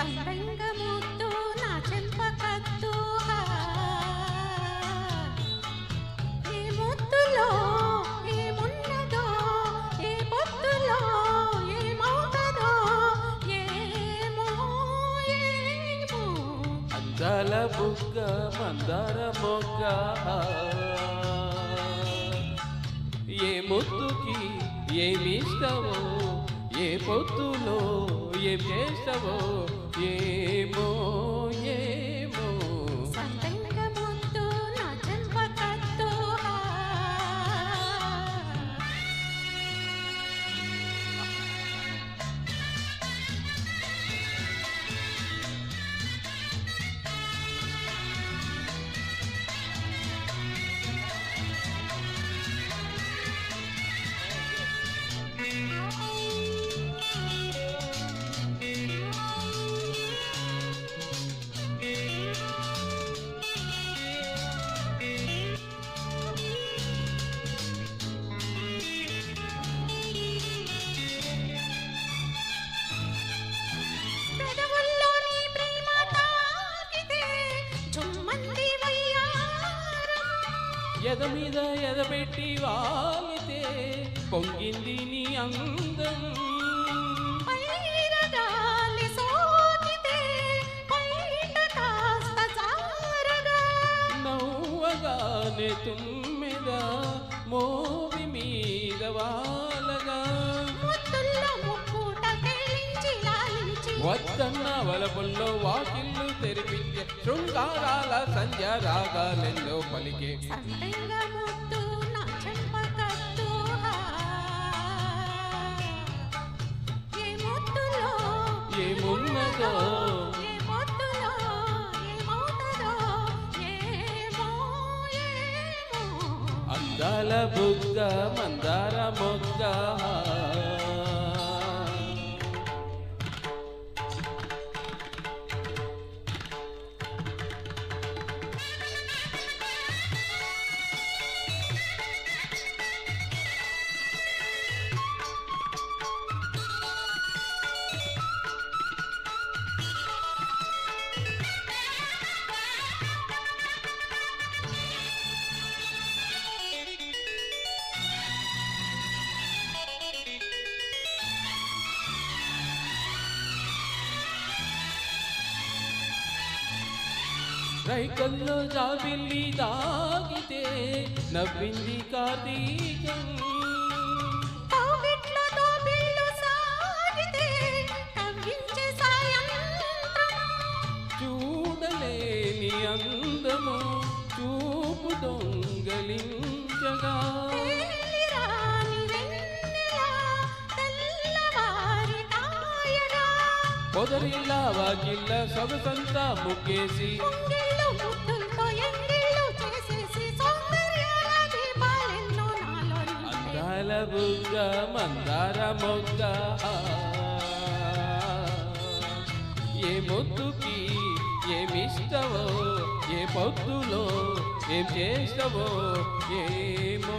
సంపెంగ ముద్దు నా చెంపకద్దు ఏ ముద్దులో ఏమున్నదో ఏ పొద్దులో ఏమవుతుందో ఏమో ఏమో అందాల బుగ్గ మందార మొగ్గ ఏ ముద్దుకి ఏమిస్తావో ఏ పొద్దులో ఏం చేస్తావో ఏమో ఏమో సంపెంగ ముద్దు నా చెంపకద్దు పెదవుల్లోని ప్రేమ తాకితే చుమ్మంది వయ్యారం ఎద మీద ఎదబెట్టి వాలితే పొంగింది నీ అందం పైరగాలి సోకితే పైట కాస్త జారగా నవ్వగానే తుమ్మెద మోవి మీద వాలగా ముద్దుల్లో ముక్కుట తేలించి లాలించి వద్దన్న వలపుల్లో వాకిళ్ళు తెరిపించే శృంగారాల సంధ్య రాగాలెల్లో పలికే సంపెంగ ముద్దు నా చెంపకద్దు ఏ ముద్దులో ఏమున్నదో ఏ పొద్దులో ఏమవుతుందో ఏమో ఏమో అందాల బుగ్గ మందార మొగ్గ రైకల్లో జాబిల్లి దాగితే నవ్వింది కార్తీకం కౌగిట్లో దోబిళ్ళు సాగితే కవ్వించే సాయంత్రం చూడలేని అందము చూపు దొంగలించగా తేలిరాని వెన్నెల తెల్లవారి కాయగా పొదరిల్లా వాకిళ్ళ సొగసంతా ముగ్గేసి ముంగిళ్ళు ముద్దులతో ఎంగిళ్ళు చేసేసి సౌందర్యాల దీపాలెన్నో నాలో నింపే. అందాల బుగ్గ మందార మొగ్గ ఏ ముద్దుకి ఏమిస్తావో ఏ పొద్దులో ఏం చేస్తావో ఏమో